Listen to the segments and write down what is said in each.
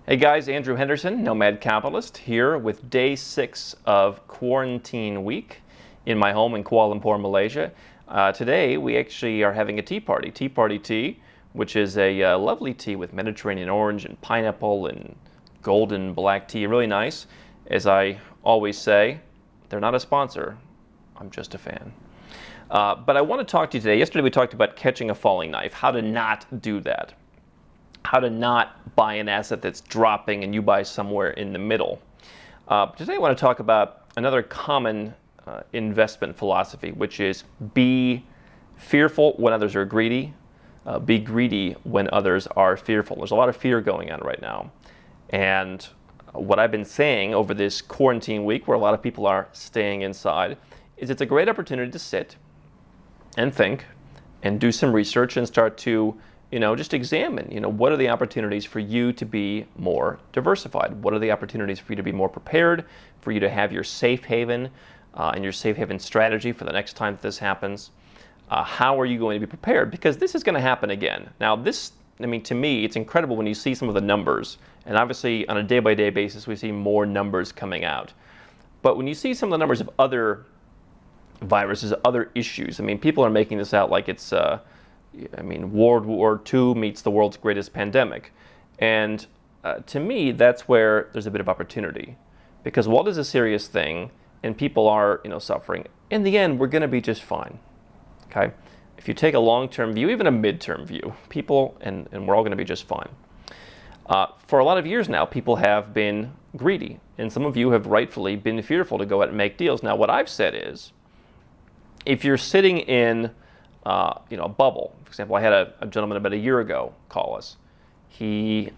Hey guys, Andrew Henderson, Nomad Capitalist, here with day 6 of quarantine week in my home in Kuala Lumpur, Malaysia. Today we actually are having a tea party tea, which is a lovely tea with Mediterranean orange and pineapple and golden black tea, really nice. As I always say, they're not a sponsor, I'm just a fan. But I want to talk to you today. Yesterday we talked about catching a falling knife, how to not do that. How to not buy an asset that's dropping and you buy somewhere in the middle. Today I want to talk about another common investment philosophy, which is be fearful when others are greedy, be greedy when others are fearful. There's a lot of fear going on right now. And what I've been saying over this quarantine week, where a lot of people are staying inside, is it's a great opportunity to sit and think and do some research and start to just examine, what are the opportunities for you to be more diversified? What are the opportunities for you to be more prepared, for you to have your safe haven and your safe haven strategy for the next time that this happens? How are you going to be prepared? Because this is going to happen again. Now to me, it's incredible when you see some of the numbers, and obviously on a day-by-day basis, we see more numbers coming out. But when you see some of the numbers of other viruses, other issues, people are making this out like it's World War II meets the world's greatest pandemic. And to me, that's where there's a bit of opportunity. Because while it's a serious thing and people are suffering, in the end, we're going to be just fine. Okay? If you take a long-term view, even a mid-term view, people, and we're all going to be just fine. For a lot of years now, people have been greedy. And some of you have rightfully been fearful to go out and make deals. Now, what I've said is, if you're sitting in a bubble. For example, I had a gentleman about a year ago call us. He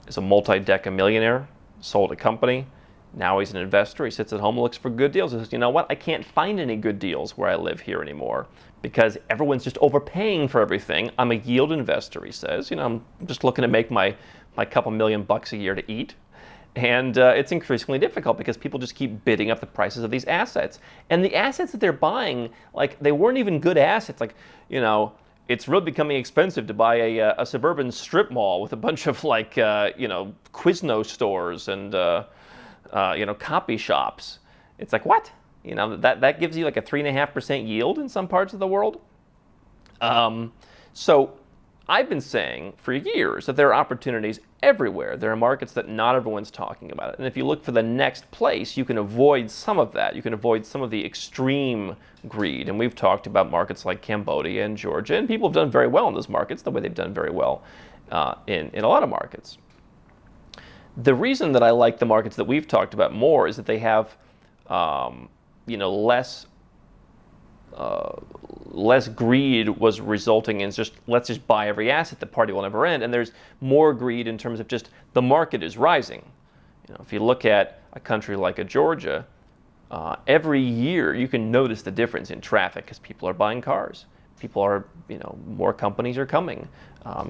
is a multi-deca millionaire, sold a company. Now he's an investor. He sits at home and looks for good deals. He says, you know what? I can't find any good deals where I live here anymore because everyone's just overpaying for everything. I'm a yield investor, he says. I'm just looking to make my couple $1,000,000 a year to eat. And it's increasingly difficult because people just keep bidding up the prices of these assets. And the assets that they're buying, they weren't even good assets. It's really becoming expensive to buy a suburban strip mall with a bunch of Quizno stores and copy shops. It's like, what? That gives you a 3.5% yield in some parts of the world. So I've been saying for years that there are opportunities everywhere. There are markets that not everyone's talking about. And if you look for the next place, you can avoid some of that. You can avoid some of the extreme greed. And we've talked about markets like Cambodia and Georgia, and people have done very well in those markets, the way they've done very well in a lot of markets. The reason that I like the markets that we've talked about more is that they have less greed was resulting in let's just buy every asset. The party will never end. And there's more greed in terms of just the market is rising. If you look at a country like Georgia, every year you can notice the difference in traffic because people are buying cars. People are, more companies are coming.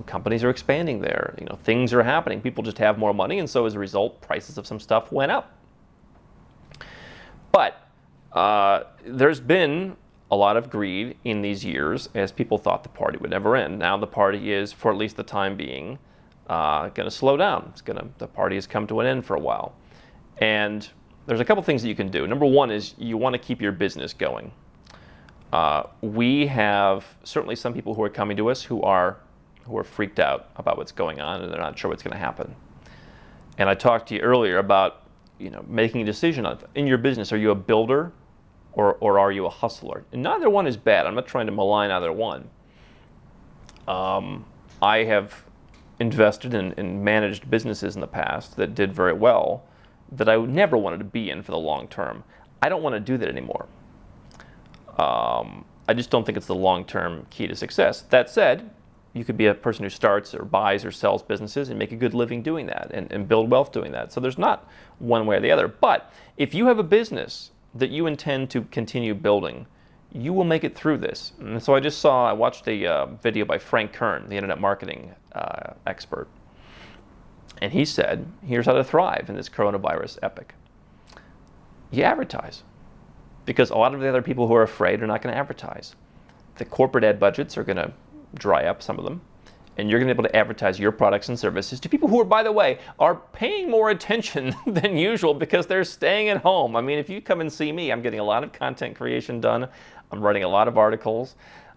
Companies are expanding there. Things are happening. People just have more money. And so as a result, prices of some stuff went up. But there's been a lot of greed in these years as people thought the party would never end. Now the party is, for at least the time being, going to slow down. The party has come to an end for a while. And there's a couple things that you can do. Number one is you want to keep your business going. We have certainly some people who are coming to us who are freaked out about what's going on and they're not sure what's going to happen. And I talked to you earlier about making a decision in your business. Are you a builder? Or are you a hustler? And neither one is bad. I'm not trying to malign either one. I have invested and managed businesses in the past that did very well that I never wanted to be in for the long term. I don't want to do that anymore. I just don't think it's the long-term key to success. That said, you could be a person who starts or buys or sells businesses and make a good living doing that and build wealth doing that. So there's not one way or the other. But if you have a business that you intend to continue building, you will make it through this. And so I watched a video by Frank Kern, the internet marketing expert. And he said, here's how to thrive in this coronavirus epic. You advertise. Because a lot of the other people who are afraid are not going to advertise. The corporate ad budgets are going to dry up, some of them. and you're going to be able to advertise your products and services to people who are, by the way, are paying more attention than usual because they're staying at home. I mean, if you come and see me, I'm getting a lot of content creation done. I'm writing a lot of articles.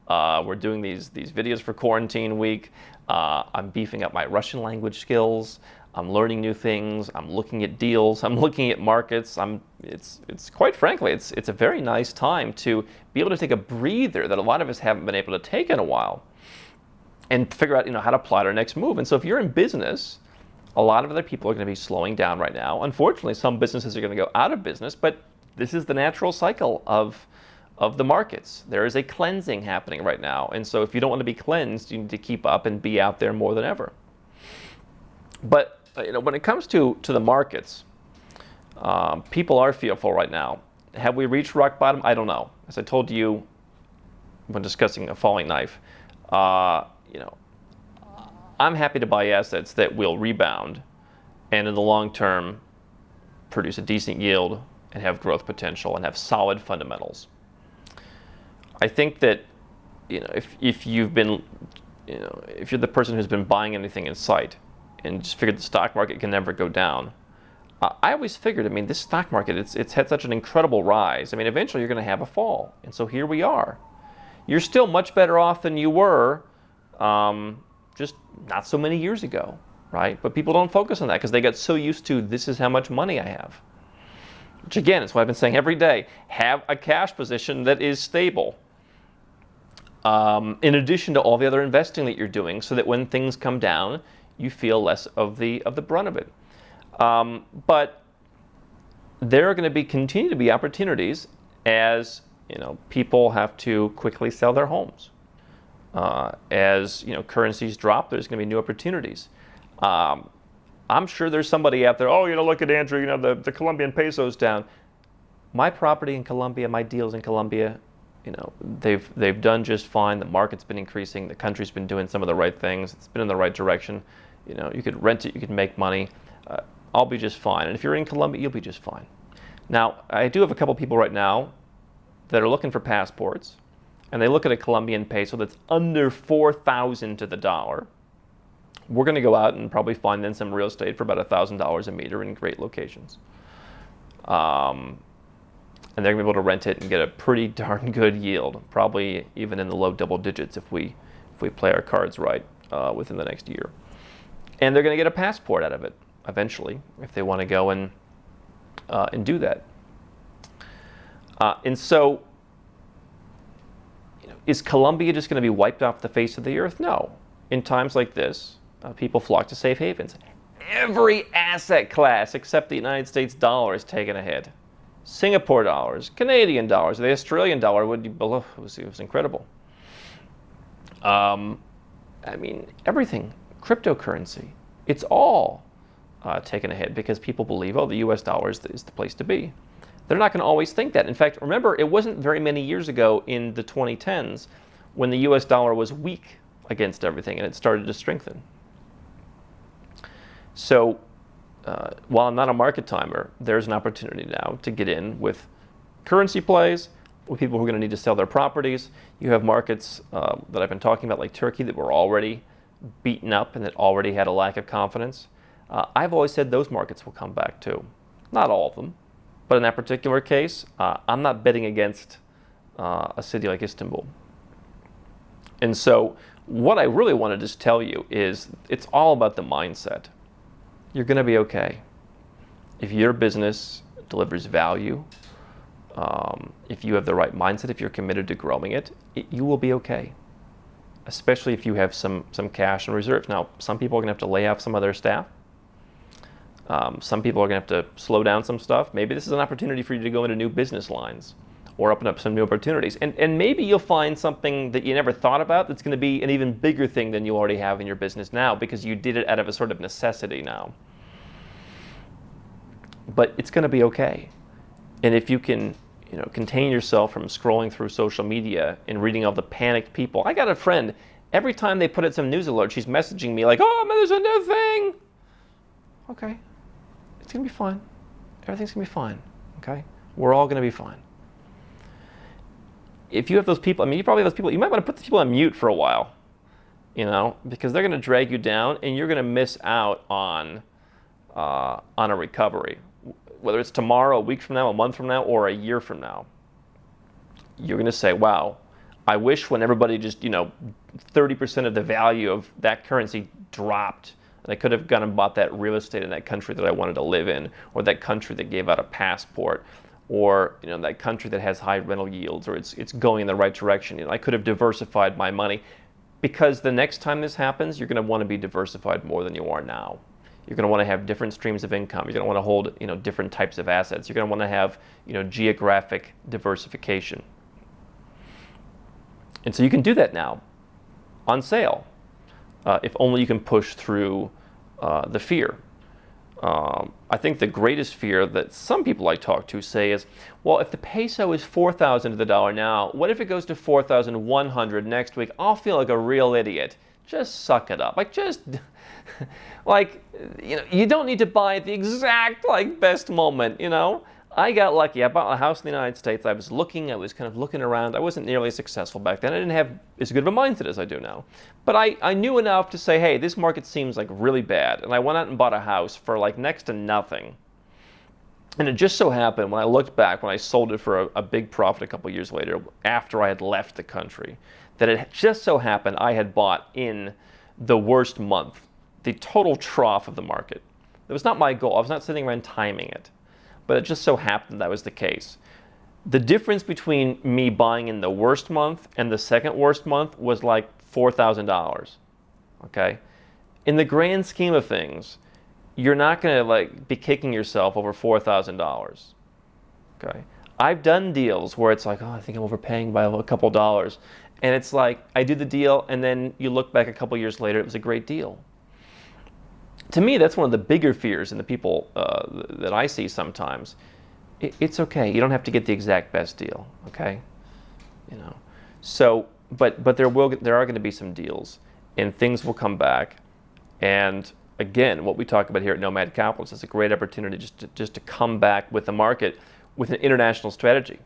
We're doing these videos for Quarantine Week. I'm beefing up my Russian language skills. I'm learning new things. I'm looking at deals. I'm looking at markets. It's quite frankly, it's a very nice time to be able to take a breather that a lot of us haven't been able to take in a while, and figure out how to plot our next move. And so if you're in business, a lot of other people are going to be slowing down right now. Unfortunately, some businesses are going to go out of business, but this is the natural cycle of the markets. There is a cleansing happening right now. And so if you don't want to be cleansed, you need to keep up and be out there more than ever. But when it comes to the markets, people are fearful right now. Have we reached rock bottom? I don't know. As I told you when discussing a falling knife, I'm happy to buy assets that will rebound and in the long term produce a decent yield and have growth potential and have solid fundamentals. I think that if you've been if you're the person who's been buying anything in sight and just figured the stock market can never go down, I always figured, this stock market, it's had such an incredible rise. Eventually you're going to have a fall. And so here we are. You're still much better off than you were just not so many years ago, right? But people don't focus on that because they get so used to, this is how much money I have. Which again, is what I've been saying every day. Have a cash position that is stable. In addition to all the other investing that you're doing, so that when things come down, you feel less of the brunt of it. But there are going to continue to be opportunities as people have to quickly sell their homes. As currencies drop, there's going to be new opportunities. I'm sure there's somebody out there. Oh, look at Andrew. The Colombian peso's down. My property in Colombia, my deals in Colombia, they've done just fine. The market's been increasing. The country's been doing some of the right things. It's been in the right direction. You could rent it. You could make money. I'll be just fine. And if you're in Colombia, you'll be just fine. Now, I do have a couple people right now that are looking for passports, and they look at a Colombian peso that's under 4,000 to the dollar. We're going to go out and probably find them some real estate for about $1,000 a meter in great locations. And they're going to be able to rent it and get a pretty darn good yield, probably even in the low double digits if we play our cards right within the next year. And they're going to get a passport out of it eventually if they want to go and do that. And so, is Colombia just going to be wiped off the face of the earth? No. In times like this, people flock to safe havens. Every asset class except the United States dollar is taking a hit. Singapore dollars, Canadian dollars, the Australian dollar would be below. It was incredible. Everything, cryptocurrency, it's all taken a hit because people believe, the U.S. dollar is the place to be. They're not going to always think that. In fact, remember, it wasn't very many years ago in the 2010s when the U.S. dollar was weak against everything and it started to strengthen. So while I'm not a market timer, there's an opportunity now to get in with currency plays, with people who are going to need to sell their properties. You have markets that I've been talking about, like Turkey, that were already beaten up and that already had a lack of confidence. I've always said those markets will come back too. Not all of them, but in that particular case, I'm not betting against a city like Istanbul. And so what I really want to just tell you is it's all about the mindset. You're going to be okay. If your business delivers value, if you have the right mindset, if you're committed to growing it, you will be okay. Especially if you have some cash in reserve. Now, some people are going to have to lay off some of their staff. Some people are going to have to slow down some stuff. Maybe this is an opportunity for you to go into new business lines or open up some new opportunities. And maybe you'll find something that you never thought about that's going to be an even bigger thing than you already have in your business now because you did it out of a sort of necessity now. But it's going to be okay. And if you can, contain yourself from scrolling through social media and reading all the panicked people. I got a friend, every time they put out some news alert, she's messaging me like, oh, there's a new thing. Okay. It's going to be fine. Everything's going to be fine. Okay? We're all going to be fine. If you have those people, you probably have those people, you might want to put the people on mute for a while because they're going to drag you down, and you're going to miss out on a recovery. Whether it's tomorrow, a week from now, a month from now, or a year from now, you're going to say, wow, I wish when everybody just, 30% of the value of that currency dropped, and I could have gone and bought that real estate in that country that I wanted to live in, or that country that gave out a passport, or that country that has high rental yields, or it's going in the right direction. I could have diversified my money, because the next time this happens, you're going to want to be diversified more than you are now. You're going to want to have different streams of income. You're going to want to hold, different types of assets. You're going to want to have, geographic diversification. And so you can do that now, on sale, if only you can push through the fear. I think the greatest fear that some people I talk to say is, well, if the peso is 4,000 to the dollar now, what if it goes to 4,100 next week? I'll feel like a real idiot. Just suck it up. You don't need to buy at the exact best moment. I got lucky. I bought a house in the United States. I was kind of looking around. I wasn't nearly as successful back then. I didn't have as good of a mindset as I do now. But I knew enough to say, hey, this market seems really bad. And I went out and bought a house for next to nothing. And it just so happened, when I looked back, when I sold it for a big profit a couple years later, after I had left the country, that it just so happened I had bought in the worst month, the total trough of the market. That was not my goal. I was not sitting around timing it. But it just so happened that was the case. The difference between me buying in the worst month and the second worst month was $4,000. Okay? In the grand scheme of things, you're not going to be kicking yourself over $4,000. Okay? I've done deals where it's I think I'm overpaying by a couple dollars. And it's I do the deal, and then you look back a couple years later, it was a great deal. To me, that's one of the bigger fears in the people that I see sometimes. It's okay. You don't have to get the exact best deal, okay? So, but there are going to be some deals, and things will come back. And again, what we talk about here at Nomad Capitalist is a great opportunity just to come back with the market with an international strategy.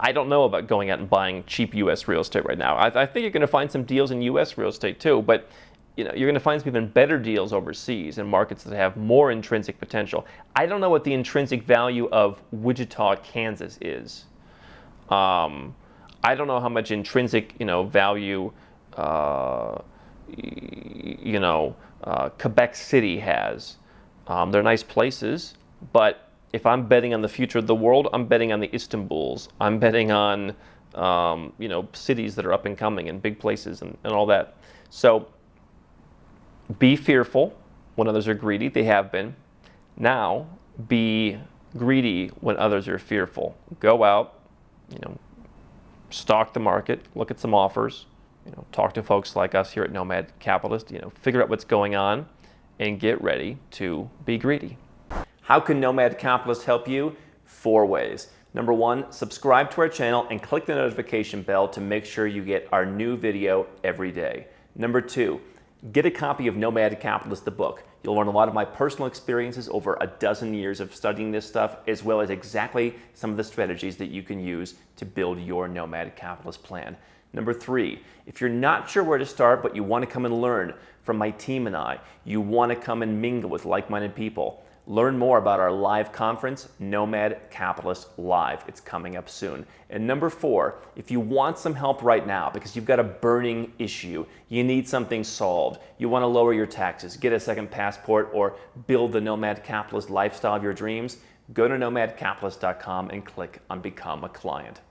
I don't know about going out and buying cheap U.S. real estate right now. I think you're going to find some deals in U.S. real estate too, but you're going to find some even better deals overseas in markets that have more intrinsic potential. I don't know what the intrinsic value of Wichita, Kansas is. I don't know how much intrinsic, value, Quebec City has. They're nice places, but if I'm betting on the future of the world, I'm betting on the Istanbuls. I'm betting on, cities that are up and coming and big places and all that. So be fearful when others are greedy. They have been. Now, be greedy when others are fearful. Go out, stalk the market, look at some offers, talk to folks like us here at Nomad Capitalist, figure out what's going on, and get ready to be greedy. How can Nomad Capitalist help you? 4 ways. Number 1, subscribe to our channel and click the notification bell to make sure you get our new video every day. Number 2, get a copy of Nomad Capitalist, the book. You'll learn a lot of my personal experiences over a dozen years of studying this stuff, as well as exactly some of the strategies that you can use to build your Nomad Capitalist plan. Number 3, if you're not sure where to start, but you want to come and learn from my team and I, you want to come and mingle with like-minded people, learn more about our live conference, Nomad Capitalist Live. It's coming up soon. And number 4, if you want some help right now because you've got a burning issue, you need something solved, you want to lower your taxes, get a second passport, or build the Nomad Capitalist lifestyle of your dreams, go to nomadcapitalist.com and click on Become a Client.